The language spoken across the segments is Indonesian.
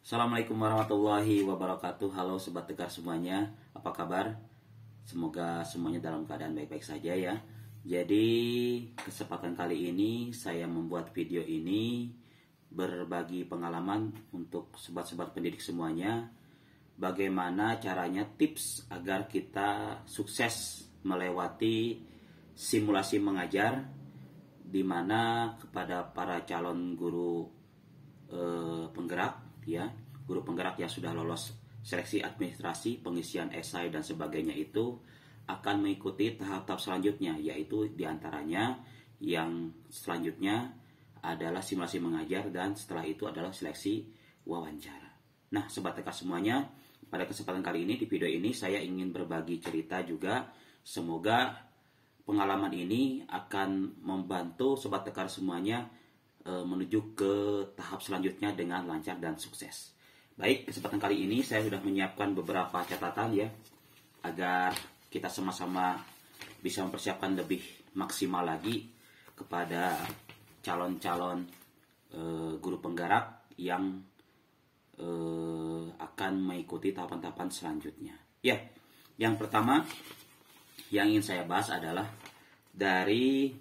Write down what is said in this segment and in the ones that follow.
Assalamualaikum warahmatullahi wabarakatuh. Halo Sobat Tegar semuanya, apa kabar? Semoga semuanya dalam keadaan baik-baik saja ya. Jadi kesempatan kali ini saya membuat video ini berbagi pengalaman untuk sobat-sobat pendidik semuanya. Bagaimana caranya tips agar kita sukses melewati simulasi mengajar, di mana kepada para calon guru penggerak ya, guru penggerak yang sudah lolos seleksi administrasi, pengisian esai dan sebagainya itu akan mengikuti tahap-tahap selanjutnya, yaitu diantaranya yang selanjutnya adalah simulasi mengajar dan setelah itu adalah seleksi wawancara. Nah, Sobat TK semuanya, pada kesempatan kali ini di video ini saya ingin berbagi cerita juga. Semoga pengalaman ini akan membantu Sobat Tekar semuanya menuju ke tahap selanjutnya dengan lancar dan sukses. Baik, kesempatan kali ini saya sudah menyiapkan beberapa catatan ya, agar kita sama-sama bisa mempersiapkan lebih maksimal lagi kepada calon-calon guru penggerak yang akan mengikuti tahapan-tahapan selanjutnya. Ya, yang pertama yang ingin saya bahas adalah dari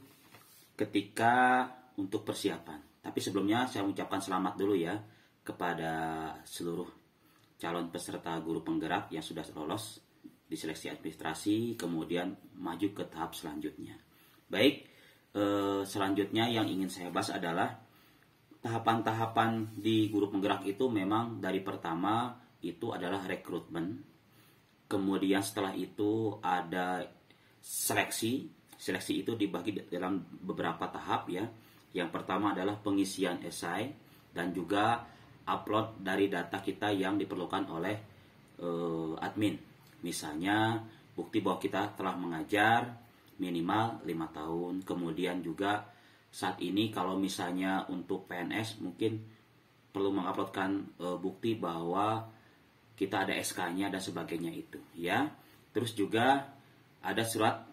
ketika untuk persiapan. Tapi sebelumnya saya mengucapkan selamat dulu ya kepada seluruh calon peserta guru penggerak yang sudah lolos di seleksi administrasi, kemudian maju ke tahap selanjutnya. Baik, selanjutnya yang ingin saya bahas adalah tahapan-tahapan di guru penggerak itu memang dari pertama itu adalah rekrutmen. Kemudian setelah itu ada seleksi. Seleksi itu dibagi dalam beberapa tahap ya. Yang pertama adalah pengisian esai dan juga upload dari data kita yang diperlukan oleh admin. Misalnya bukti bahwa kita telah mengajar minimal 5 tahun. Kemudian juga saat ini kalau misalnya untuk PNS mungkin perlu menguploadkan bukti bahwa kita ada SK-nya dan sebagainya itu ya. Terus juga ada surat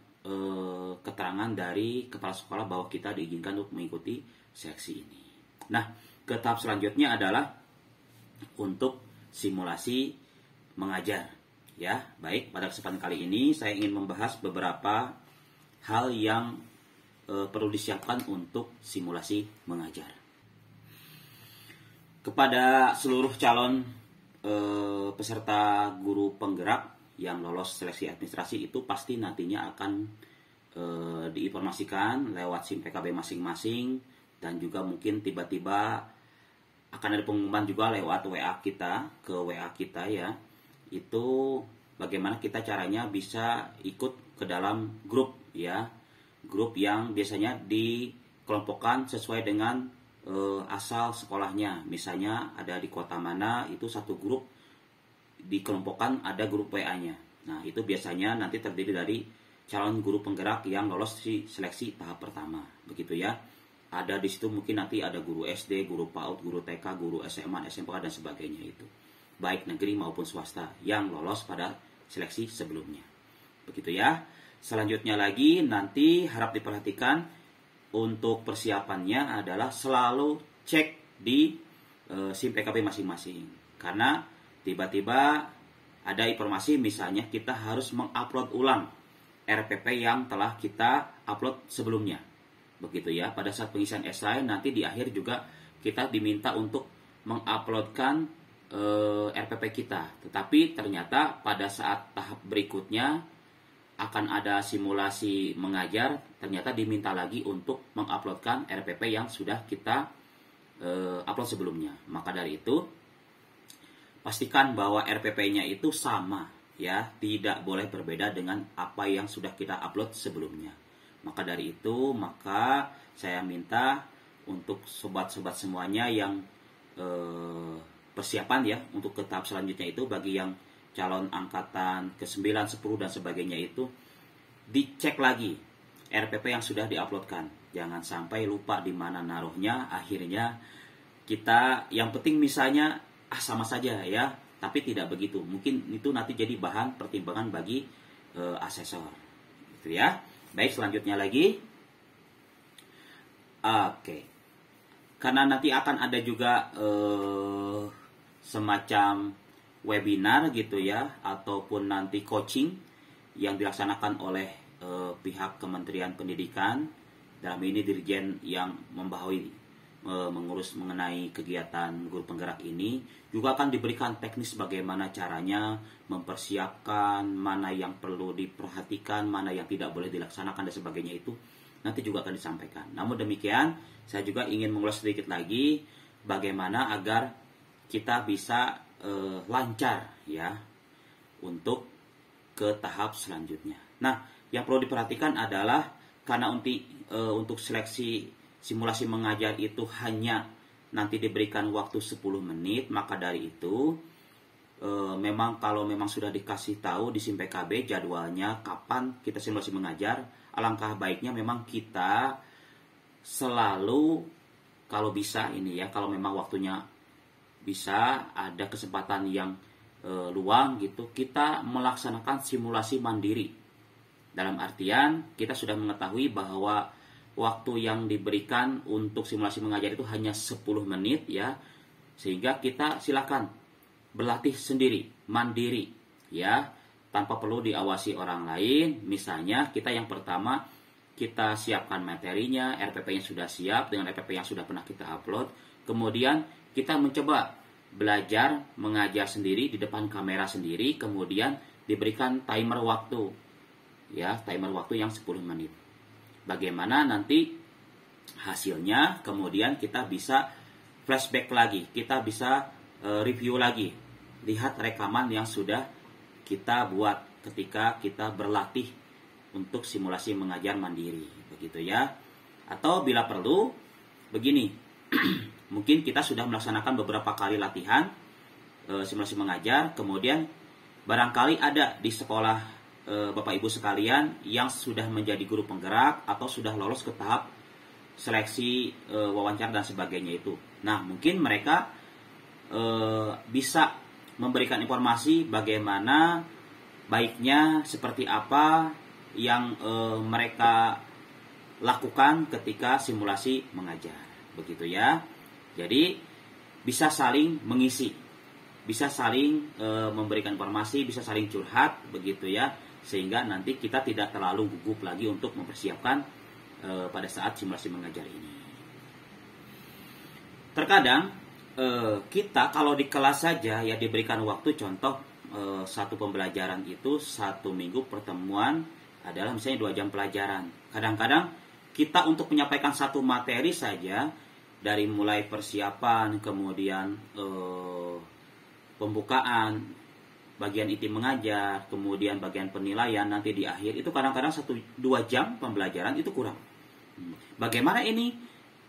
keterangan dari kepala sekolah bahwa kita diizinkan untuk mengikuti seleksi ini. Nah, ke tahap selanjutnya adalah untuk simulasi mengajar. Ya, baik, pada kesempatan kali ini saya ingin membahas beberapa hal yang perlu disiapkan untuk simulasi mengajar. Kepada seluruh calon peserta guru penggerak yang lolos seleksi administrasi itu pasti nantinya akan diinformasikan lewat SIM PKB masing-masing, dan juga mungkin tiba-tiba akan ada pengumuman juga lewat WA kita, ke WA kita ya. Itu bagaimana kita caranya bisa ikut ke dalam grup ya. Grup yang biasanya dikelompokkan sesuai dengan asal sekolahnya. Misalnya ada di kota mana, itu satu grup dikelompokkan ada grup WA-nya. Nah, itu biasanya nanti terdiri dari calon guru penggerak yang lolos di seleksi tahap pertama. Begitu ya. Ada di situ mungkin nanti ada guru SD, guru PAUD, guru TK, guru SMA, SMK dan sebagainya itu. Baik negeri maupun swasta yang lolos pada seleksi sebelumnya. Begitu ya. Selanjutnya lagi nanti harap diperhatikan untuk persiapannya adalah selalu cek di SIM PKB masing-masing. Karena tiba-tiba ada informasi misalnya kita harus mengupload ulang RPP yang telah kita upload sebelumnya. Begitu ya, pada saat pengisian esai nanti di akhir juga kita diminta untuk menguploadkan RPP kita. Tetapi ternyata pada saat tahap berikutnya akan ada simulasi mengajar, ternyata diminta lagi untuk menguploadkan RPP yang sudah kita upload sebelumnya. Maka dari itu pastikan bahwa RPP-nya itu sama ya, tidak boleh berbeda dengan apa yang sudah kita upload sebelumnya. Maka dari itu, maka saya minta untuk sobat-sobat semuanya yang persiapan ya untuk ke tahap selanjutnya itu, bagi yang calon angkatan ke-9, 10 dan sebagainya itu, dicek lagi RPP yang sudah diuploadkan. Jangan sampai lupa di mana naruhnya, akhirnya kita yang penting misalnya sama saja ya, tapi tidak begitu. Mungkin itu nanti jadi bahan pertimbangan bagi asesor. Gitu ya. Baik, selanjutnya lagi. Oke. Karena nanti akan ada juga semacam webinar gitu ya, ataupun nanti coaching yang dilaksanakan oleh pihak Kementerian Pendidikan, dalam ini Dirjen yang membawahi mengurus mengenai kegiatan guru penggerak ini, juga akan diberikan teknis bagaimana caranya mempersiapkan, mana yang perlu diperhatikan, mana yang tidak boleh dilaksanakan dan sebagainya, itu nanti juga akan disampaikan. Namun demikian, saya juga ingin mengulas sedikit lagi bagaimana agar kita bisa lancar ya untuk ke tahap selanjutnya. Nah, yang perlu diperhatikan adalah karena untuk seleksi simulasi mengajar itu hanya nanti diberikan waktu 10 menit, maka dari itu memang kalau memang sudah dikasih tahu di SIM PKB jadwalnya kapan kita simulasi mengajar, alangkah baiknya memang kita selalu, kalau bisa ini ya, kalau memang waktunya bisa ada kesempatan yang luang gitu, kita melaksanakan simulasi mandiri. Dalam artian kita sudah mengetahui bahwa waktu yang diberikan untuk simulasi mengajar itu hanya 10 menit ya, sehingga kita silakan berlatih sendiri, mandiri ya, tanpa perlu diawasi orang lain. Misalnya kita yang pertama, kita siapkan materinya, RPP-nya sudah siap dengan RPP yang sudah pernah kita upload. Kemudian kita mencoba belajar mengajar sendiri di depan kamera sendiri, kemudian diberikan timer waktu ya, timer waktu yang 10 menit. Bagaimana nanti hasilnya, kemudian kita bisa flashback lagi, kita bisa review lagi, lihat rekaman yang sudah kita buat ketika kita berlatih untuk simulasi mengajar mandiri, begitu ya. Atau bila perlu begini, mungkin kita sudah melaksanakan beberapa kali latihan simulasi mengajar, kemudian barangkali ada di sekolah Bapak Ibu sekalian yang sudah menjadi guru penggerak atau sudah lolos ke tahap seleksi wawancara dan sebagainya itu. Nah, mungkin mereka bisa memberikan informasi bagaimana baiknya, seperti apa yang mereka lakukan ketika simulasi mengajar, begitu ya. Jadi bisa saling mengisi, bisa saling memberikan informasi, bisa saling curhat, begitu ya, sehingga nanti kita tidak terlalu gugup lagi untuk mempersiapkan pada saat simulasi mengajar ini. Terkadang kita kalau di kelas saja ya diberikan waktu, contoh satu pembelajaran itu 1 minggu pertemuan adalah misalnya 2 jam pelajaran. Kadang-kadang kita untuk menyampaikan satu materi saja, dari mulai persiapan, kemudian pembukaan, bagian inti mengajar, kemudian bagian penilaian, nanti di akhir itu kadang-kadang 1-2 jam pembelajaran itu kurang. Bagaimana ini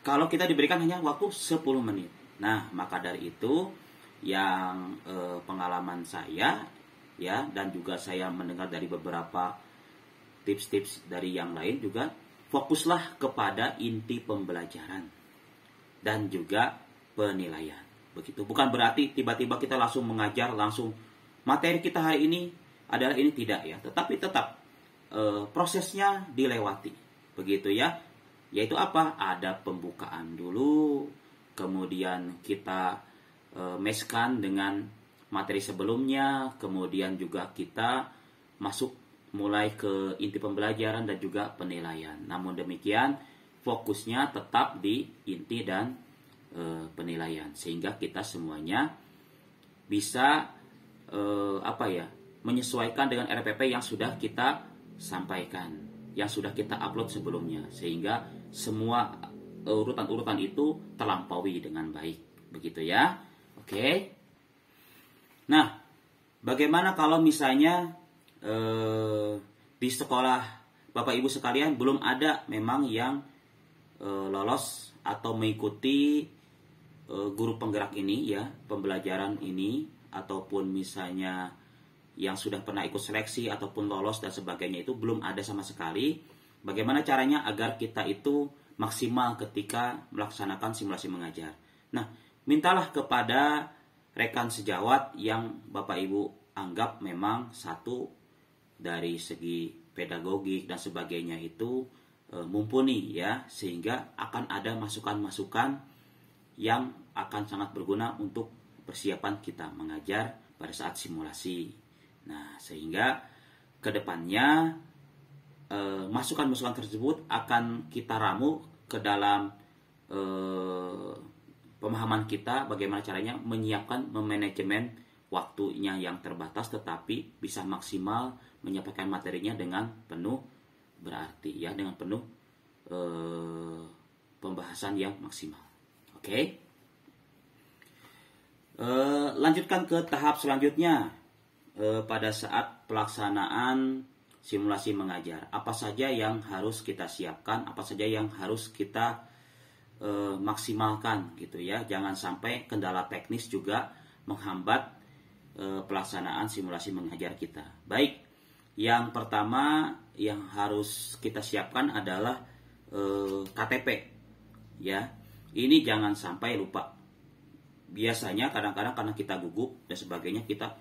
kalau kita diberikan hanya waktu 10 menit? Nah, maka dari itu yang pengalaman saya ya, dan juga saya mendengar dari beberapa tips-tips dari yang lain juga, fokuslah kepada inti pembelajaran dan juga penilaian. Begitu. Bukan berarti tiba-tiba kita langsung mengajar, langsung materi kita hari ini adalah ini, tidak ya. Tetapi tetap prosesnya dilewati. Begitu ya. Yaitu apa? Ada pembukaan dulu, kemudian kita meskan dengan materi sebelumnya, kemudian juga kita masuk mulai ke inti pembelajaran dan juga penilaian. Namun demikian, fokusnya tetap di inti dan penilaian, sehingga kita semuanya bisa menyesuaikan dengan RPP yang sudah kita sampaikan, yang sudah kita upload sebelumnya, sehingga semua urutan-urutan itu terlampaui dengan baik, begitu ya. Oke. Nah, bagaimana kalau misalnya di sekolah Bapak Ibu sekalian belum ada memang yang lolos atau mengikuti guru penggerak ini ya, pembelajaran ini, ataupun misalnya yang sudah pernah ikut seleksi ataupun lolos dan sebagainya, itu belum ada sama sekali. Bagaimana caranya agar kita itu maksimal ketika melaksanakan simulasi mengajar? Nah, mintalah kepada rekan sejawat yang Bapak Ibu anggap memang satu dari segi pedagogik dan sebagainya itu mumpuni ya, sehingga akan ada masukan-masukan yang akan sangat berguna untuk persiapan kita mengajar pada saat simulasi. Nah, sehingga kedepannya masukan-masukan tersebut akan kita ramu ke dalam pemahaman kita bagaimana caranya menyiapkan memanajemen waktunya yang terbatas tetapi bisa maksimal menyampaikan materinya dengan penuh berarti ya, dengan penuh pembahasan yang maksimal. Oke. Lanjutkan ke tahap selanjutnya pada saat pelaksanaan simulasi mengajar. Apa saja yang harus kita siapkan, apa saja yang harus kita maksimalkan gitu ya. Jangan sampai kendala teknis juga menghambat pelaksanaan simulasi mengajar kita. Baik, yang pertama yang harus kita siapkan adalah KTP ya. Ini jangan sampai lupa. Biasanya kadang-kadang karena kita gugup dan sebagainya, kita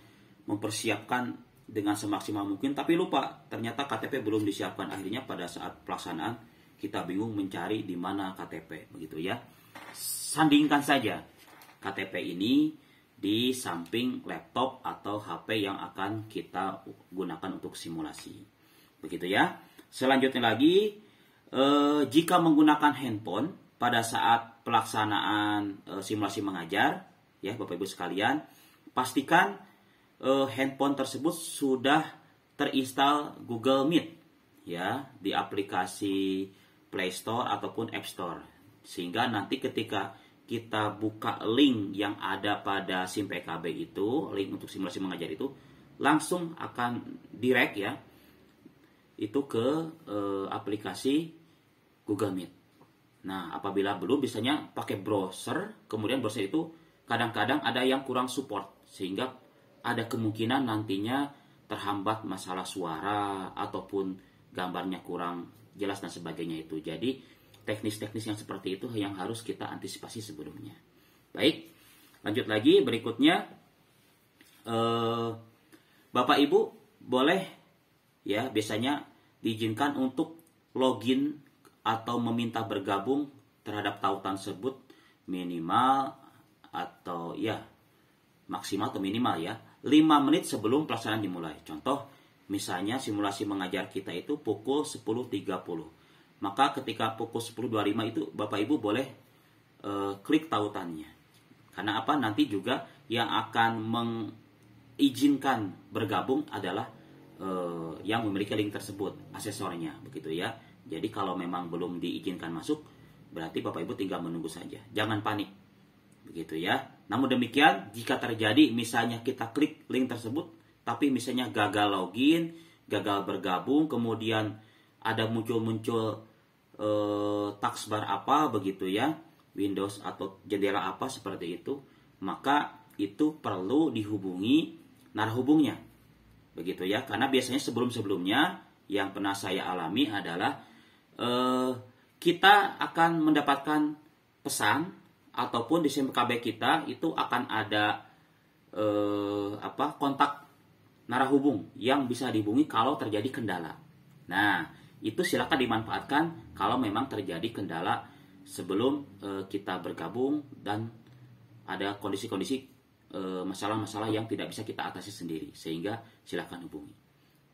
mempersiapkan dengan semaksimal mungkin tapi lupa ternyata KTP belum disiapkan. Akhirnya pada saat pelaksanaan kita bingung mencari di mana KTP begitu ya. Sandingkan saja KTP ini di samping laptop atau HP yang akan kita gunakan untuk simulasi. Begitu ya. Selanjutnya lagi, jika menggunakan handphone pada saat pelaksanaan simulasi mengajar ya Bapak Ibu sekalian, pastikan handphone tersebut sudah terinstall Google Meet ya di aplikasi Play Store ataupun App Store, sehingga nanti ketika kita buka link yang ada pada SIM PKB itu, link untuk simulasi mengajar itu langsung akan direct ya itu ke aplikasi Google Meet. Nah, apabila belum, biasanya pakai browser, kemudian browser itu kadang-kadang ada yang kurang support sehingga ada kemungkinan nantinya terhambat masalah suara ataupun gambarnya kurang jelas dan sebagainya itu. Jadi teknis-teknis yang seperti itu yang harus kita antisipasi sebelumnya. Baik, lanjut lagi berikutnya. Bapak Ibu boleh ya biasanya diizinkan untuk login atau meminta bergabung terhadap tautan tersebut minimal atau ya maksimal atau minimal ya 5 menit sebelum pelaksanaan dimulai. Contoh, misalnya simulasi mengajar kita itu pukul 10.30. Maka ketika pukul 10.25 itu Bapak Ibu boleh klik tautannya. Karena apa? Nanti juga yang akan mengizinkan bergabung adalah yang memiliki link tersebut, asesornya, begitu ya. Jadi kalau memang belum diizinkan masuk, berarti Bapak Ibu tinggal menunggu saja. Jangan panik. Begitu ya. Namun demikian, jika terjadi misalnya kita klik link tersebut tapi misalnya gagal login, gagal bergabung, kemudian ada muncul taskbar apa begitu ya, Windows atau jendela apa seperti itu, maka itu perlu dihubungi narahubungnya. Begitu ya. Karena biasanya sebelum-sebelumnya yang pernah saya alami adalah kita akan mendapatkan pesan ataupun di SIM PKB kita itu akan ada kontak narahubung yang bisa dihubungi kalau terjadi kendala. Nah, itu silakan dimanfaatkan kalau memang terjadi kendala sebelum kita bergabung dan ada kondisi-kondisi masalah-masalah yang tidak bisa kita atasi sendiri, sehingga silakan hubungi.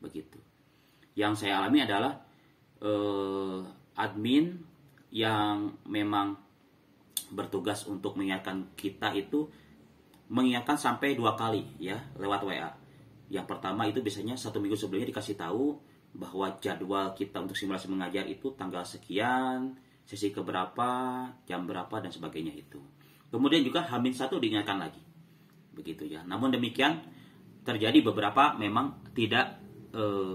Begitu. Yang saya alami adalah admin yang memang bertugas untuk mengingatkan kita itu mengingatkan sampai 2 kali ya lewat WA. Yang pertama itu biasanya 1 minggu sebelumnya dikasih tahu bahwa jadwal kita untuk simulasi mengajar itu tanggal sekian, sesi keberapa, jam berapa dan sebagainya itu. Kemudian juga H-1 diingatkan lagi. Begitu ya. Namun demikian terjadi beberapa memang tidak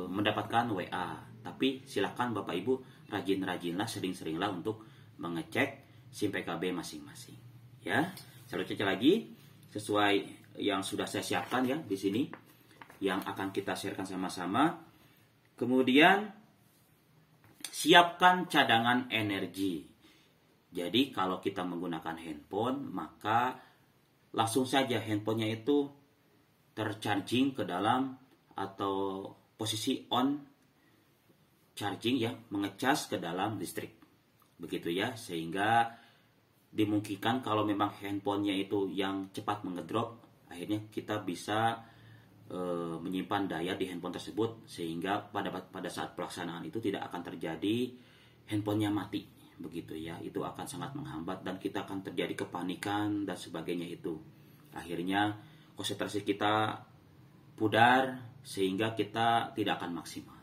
mendapatkan WA. Tapi silakan Bapak Ibu rajin-rajinlah, sering-seringlah untuk mengecek SIM PKB masing-masing. Ya, selanjutnya lagi sesuai yang sudah saya siapkan ya di sini yang akan kita sharekan sama-sama. Kemudian siapkan cadangan energi. Jadi kalau kita menggunakan handphone, maka langsung saja handphonenya itu tercharging ke dalam atau posisi on charging ya, mengecas ke dalam listrik. Begitu ya, sehingga dimungkinkan kalau memang handphonenya itu yang cepat mengedrop, akhirnya kita bisa menyimpan daya di handphone tersebut, sehingga pada saat pelaksanaan itu tidak akan terjadi handphonenya mati, begitu ya. Itu akan sangat menghambat dan kita akan terjadi kepanikan dan sebagainya. Itu akhirnya konsentrasi kita pudar sehingga kita tidak akan maksimal,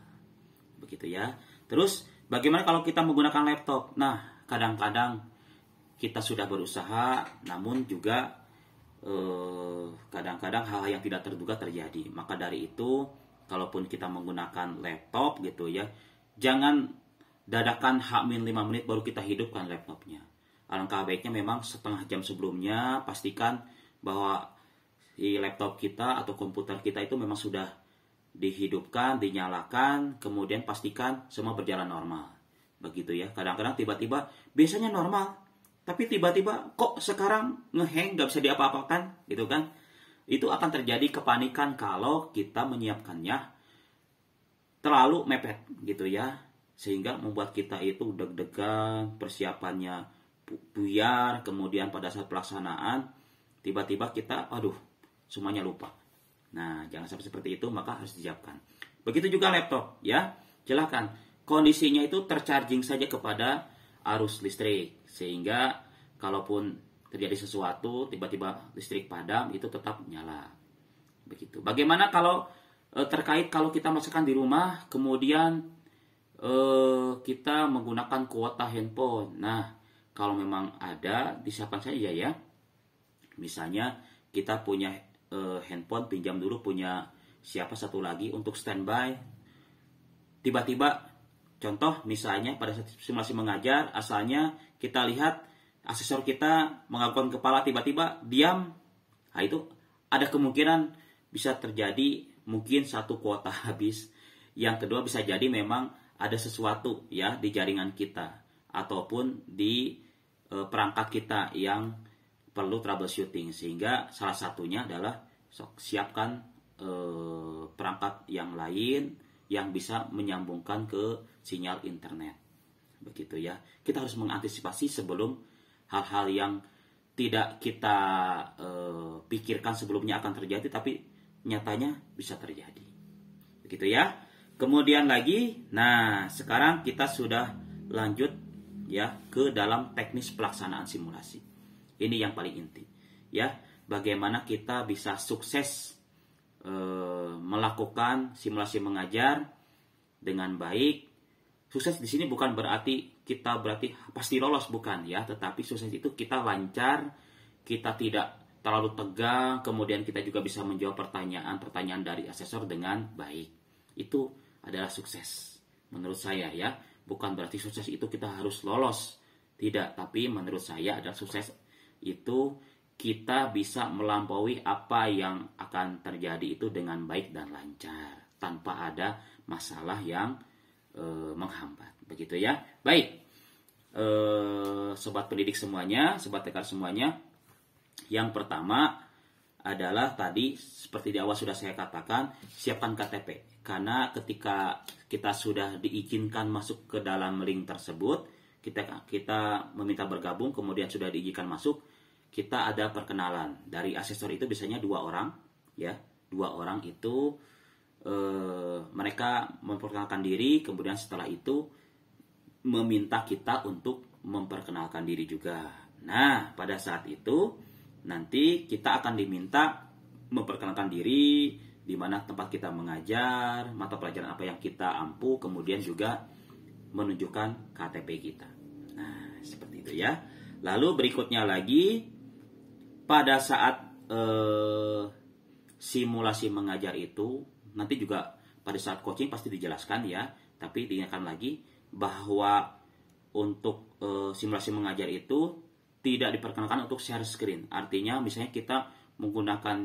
begitu ya. Terus bagaimana kalau kita menggunakan laptop? Nah, kadang-kadang kita sudah berusaha, namun juga kadang-kadang hal yang tidak terduga terjadi. Maka dari itu, kalaupun kita menggunakan laptop gitu ya, jangan dadakan H-5 menit baru kita hidupkan laptopnya. Alangkah baiknya memang setengah jam sebelumnya pastikan bahwa di laptop kita atau komputer kita itu memang sudah dihidupkan, dinyalakan, kemudian pastikan semua berjalan normal. Begitu ya. Kadang-kadang tiba-tiba biasanya normal, tapi tiba-tiba kok sekarang ngehang, nggak bisa diapa-apakan, gitu kan? Itu akan terjadi kepanikan kalau kita menyiapkannya terlalu mepet, gitu ya, sehingga membuat kita itu deg-degan, persiapannya buyar, kemudian pada saat pelaksanaan tiba-tiba kita, aduh, semuanya lupa. Nah, jangan sampai seperti itu, maka harus disiapkan. Begitu juga laptop, ya, silakan kondisinya itu tercharging saja kepada arus listrik, sehingga kalaupun terjadi sesuatu tiba-tiba listrik padam itu tetap nyala. Begitu. Bagaimana kalau terkait kalau kita masakan di rumah kemudian kita menggunakan kuota handphone. Nah, kalau memang ada disiapkan saja ya. Misalnya kita punya handphone, pinjam dulu punya siapa satu lagi untuk standby. Tiba-tiba contoh misalnya pada saat simulasi mengajar, asalnya kita lihat asesor kita mengagukan kepala tiba-tiba diam. Nah, itu ada kemungkinan bisa terjadi mungkin satu kuota habis. Yang kedua bisa jadi memang ada sesuatu ya di jaringan kita ataupun di perangkat kita yang perlu troubleshooting, sehingga salah satunya adalah siapkan perangkat yang lain yang bisa menyambungkan ke sinyal internet. Begitu ya. Kita harus mengantisipasi sebelum hal-hal yang tidak kita pikirkan sebelumnya akan terjadi, tapi nyatanya bisa terjadi. Begitu ya. Kemudian lagi, nah sekarang kita sudah lanjut ya ke dalam teknis pelaksanaan simulasi. Ini yang paling inti. Ya, bagaimana kita bisa sukses melakukan simulasi mengajar dengan baik. Sukses di sini bukan berarti kita pasti lolos, bukan ya, tetapi sukses itu kita lancar, kita tidak terlalu tegang, kemudian kita juga bisa menjawab pertanyaan-pertanyaan dari asesor dengan baik. Itu adalah sukses menurut saya ya. Bukan berarti sukses itu kita harus lolos, tidak, tapi menurut saya adalah sukses itu kita bisa melampaui apa yang akan terjadi itu dengan baik dan lancar tanpa ada masalah yang menghambat, begitu ya. Baik, sobat pendidik semuanya, sobat tekar semuanya, yang pertama adalah tadi seperti di awal sudah saya katakan, siapkan KTP, karena ketika kita sudah diizinkan masuk ke dalam link tersebut, kita meminta bergabung, kemudian sudah diizinkan masuk, kita ada perkenalan dari asesor. Itu biasanya 2 orang ya, 2 orang itu mereka memperkenalkan diri, kemudian setelah itu meminta kita untuk memperkenalkan diri juga. Nah, pada saat itu nanti kita akan diminta memperkenalkan diri, di mana tempat kita mengajar, mata pelajaran apa yang kita ampu, kemudian juga menunjukkan KTP kita. Nah, seperti itu ya. Lalu berikutnya lagi, pada saat simulasi mengajar itu, nanti juga pada saat coaching pasti dijelaskan ya, tapi diingatkan lagi bahwa untuk simulasi mengajar itu tidak diperkenankan untuk share screen. Artinya misalnya kita menggunakan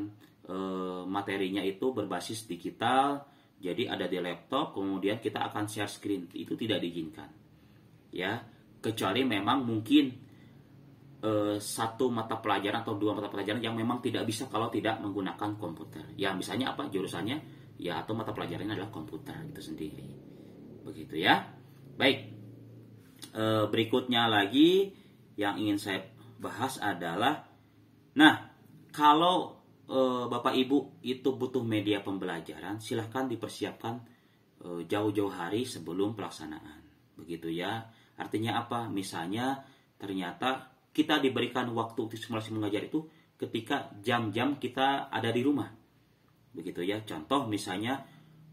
materinya itu berbasis digital, jadi ada di laptop, kemudian kita akan share screen, itu tidak diizinkan ya, kecuali memang mungkin satu mata pelajaran atau 2 mata pelajaran yang memang tidak bisa kalau tidak menggunakan komputer. Ya misalnya apa jurusannya ya, atau mata pelajarannya adalah komputer itu sendiri. Begitu ya. Baik. Berikutnya lagi yang ingin saya bahas adalah, nah, kalau Bapak Ibu itu butuh media pembelajaran, silahkan dipersiapkan jauh-jauh hari sebelum pelaksanaan. Begitu ya. Artinya apa? Misalnya ternyata kita diberikan waktu untuk simulasi mengajar itu ketika jam-jam kita ada di rumah. Begitu ya. Contoh misalnya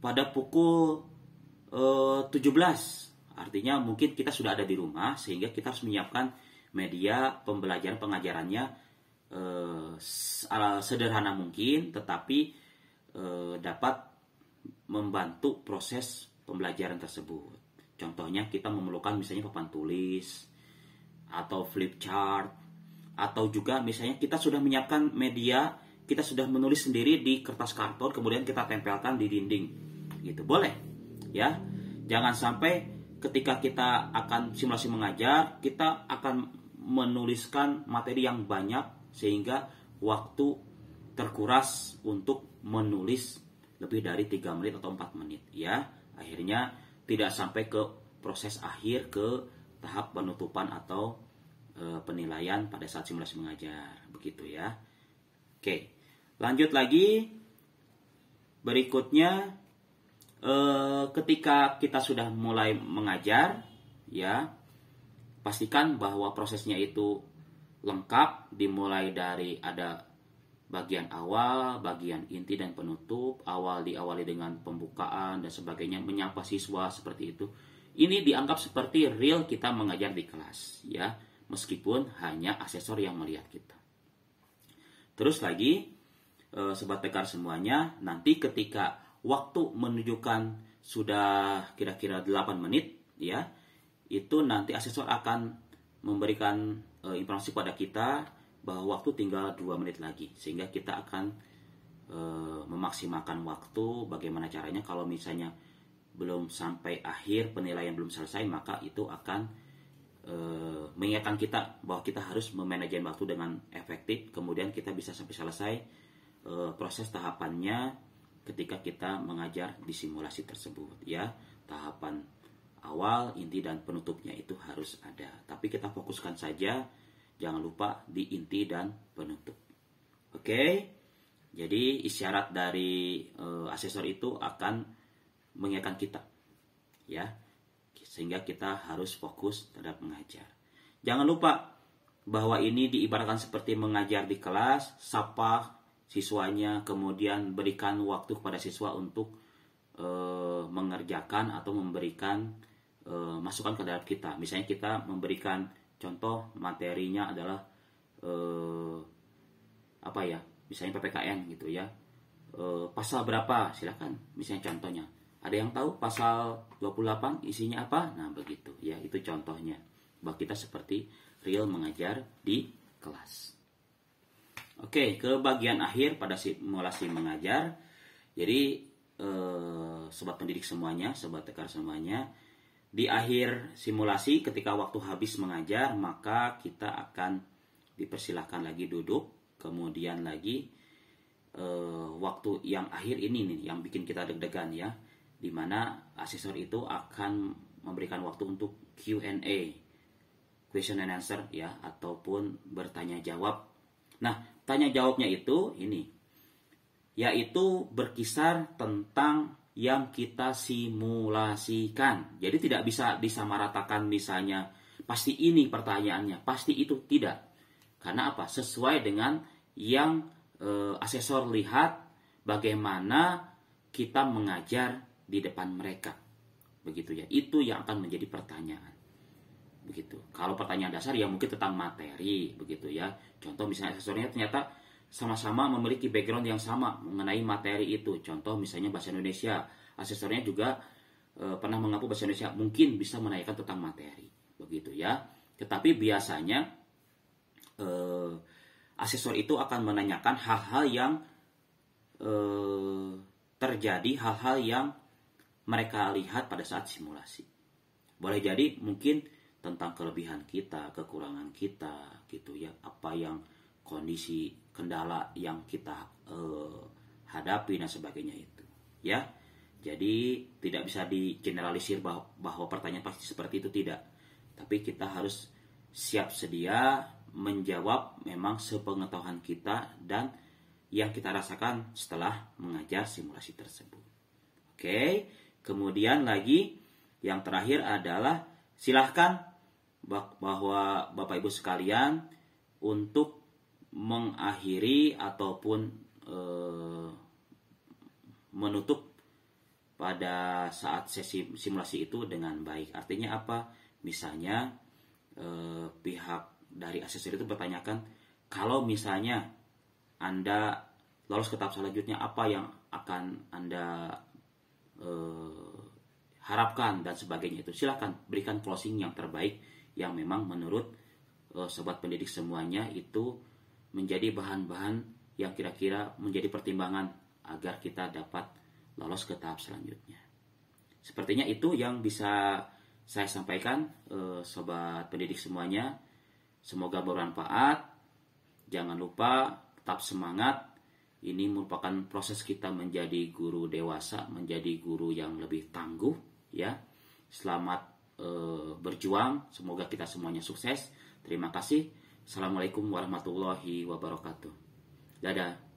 pada pukul 17. Artinya mungkin kita sudah ada di rumah sehingga kita harus menyiapkan media pembelajaran pengajarannya sederhana mungkin, tetapi dapat membantu proses pembelajaran tersebut. Contohnya kita memerlukan misalnya papan tulis atau flip chart, atau juga misalnya kita sudah menyiapkan media, kita sudah menulis sendiri di kertas karton, kemudian kita tempelkan di dinding, gitu boleh ya. Jangan sampai ketika kita akan simulasi mengajar, kita akan menuliskan materi yang banyak sehingga waktu terkuras untuk menulis lebih dari 3 menit atau 4 menit ya. Akhirnya tidak sampai ke proses akhir, ke tahap penutupan atau penilaian pada saat simulasi mengajar, begitu ya. Oke, lanjut lagi. Berikutnya ketika kita sudah mulai mengajar ya, pastikan bahwa prosesnya itu lengkap, dimulai dari ada bagian awal, bagian inti dan penutup. Awal diawali dengan pembukaan dan sebagainya, menyapa siswa seperti itu. Ini dianggap seperti real kita mengajar di kelas ya, meskipun hanya asesor yang melihat kita. Terus lagi sobat tekar semuanya, nanti ketika waktu menunjukkan sudah kira-kira 8 menit ya, itu nanti asesor akan memberikan informasi pada kita bahwa waktu tinggal 2 menit lagi, sehingga kita akan memaksimalkan waktu. Bagaimana caranya? Kalau misalnya belum sampai akhir, penilaian belum selesai, maka itu akan mengingatkan kita bahwa kita harus memanajemen waktu dengan efektif, kemudian kita bisa sampai selesai proses tahapannya ketika kita mengajar di simulasi tersebut ya. Tahapan awal, inti, dan penutupnya itu harus ada. Tapi kita fokuskan saja, jangan lupa di inti dan penutup. Oke, jadi isyarat dari asesor itu akan mengingatkan kita, ya, sehingga kita harus fokus terhadap mengajar. Jangan lupa bahwa ini diibaratkan seperti mengajar di kelas, sapa siswanya, kemudian berikan waktu kepada siswa untuk mengerjakan atau memberikan masukan ke dalam kita. Misalnya kita memberikan contoh materinya adalah apa ya, misalnya PPKN gitu ya, pasal berapa, silakan misalnya contohnya. Ada yang tahu pasal 28 isinya apa? Nah begitu ya, itu contohnya bahwa kita seperti real mengajar di kelas. Oke, ke bagian akhir pada simulasi mengajar. Jadi sobat pendidik semuanya, sobat tekar semuanya, di akhir simulasi ketika waktu habis mengajar, maka kita akan dipersilahkan lagi duduk. Kemudian lagi waktu yang akhir ini nih yang bikin kita deg-degan ya, dimana asesor itu akan memberikan waktu untuk Q&A, question and answer ya, ataupun bertanya jawab. Nah, tanya jawabnya itu ini, yaitu berkisar tentang yang kita simulasikan. Jadi tidak bisa disamaratakan misalnya pasti ini pertanyaannya, pasti itu, tidak. Karena apa? Sesuai dengan yang asesor lihat, bagaimana kita mengajar di depan mereka. Begitu ya. Itu yang akan menjadi pertanyaan. Begitu. Kalau pertanyaan dasar ya mungkin tentang materi, begitu ya. Contoh misalnya asesornya ternyata sama-sama memiliki background yang sama mengenai materi itu. Contoh misalnya bahasa Indonesia, asesornya juga pernah mengampu bahasa Indonesia, mungkin bisa menanyakan tentang materi, begitu ya. Tetapi biasanya asesor itu akan menanyakan hal-hal yang terjadi, hal-hal yang mereka lihat pada saat simulasi. Boleh jadi mungkin tentang kelebihan kita, kekurangan kita, gitu ya. Apa yang kondisi kendala yang kita hadapi dan sebagainya itu, ya. Jadi tidak bisa digeneralisir bahwa pertanyaan pasti seperti itu, tidak. Tapi kita harus siap sedia menjawab memang sepengetahuan kita dan yang kita rasakan setelah mengajar simulasi tersebut. Oke, kemudian lagi yang terakhir adalah silahkan bahwa Bapak Ibu sekalian untuk mengakhiri ataupun menutup pada saat sesi simulasi itu dengan baik. Artinya apa? Misalnya pihak dari asesor itu bertanyakan, kalau misalnya Anda lolos ke tahap selanjutnya, apa yang akan Anda harapkan dan sebagainya, itu silakan berikan closing yang terbaik yang memang menurut sobat pendidik semuanya itu menjadi bahan-bahan yang kira-kira menjadi pertimbangan agar kita dapat lolos ke tahap selanjutnya. Sepertinya itu yang bisa saya sampaikan, sobat pendidik semuanya. Semoga bermanfaat. Jangan lupa tetap semangat. Ini merupakan proses kita menjadi guru dewasa, menjadi guru yang lebih tangguh, ya. Selamat berjuang. Semoga kita semuanya sukses. Terima kasih. Assalamualaikum warahmatullahi wabarakatuh. Dadah.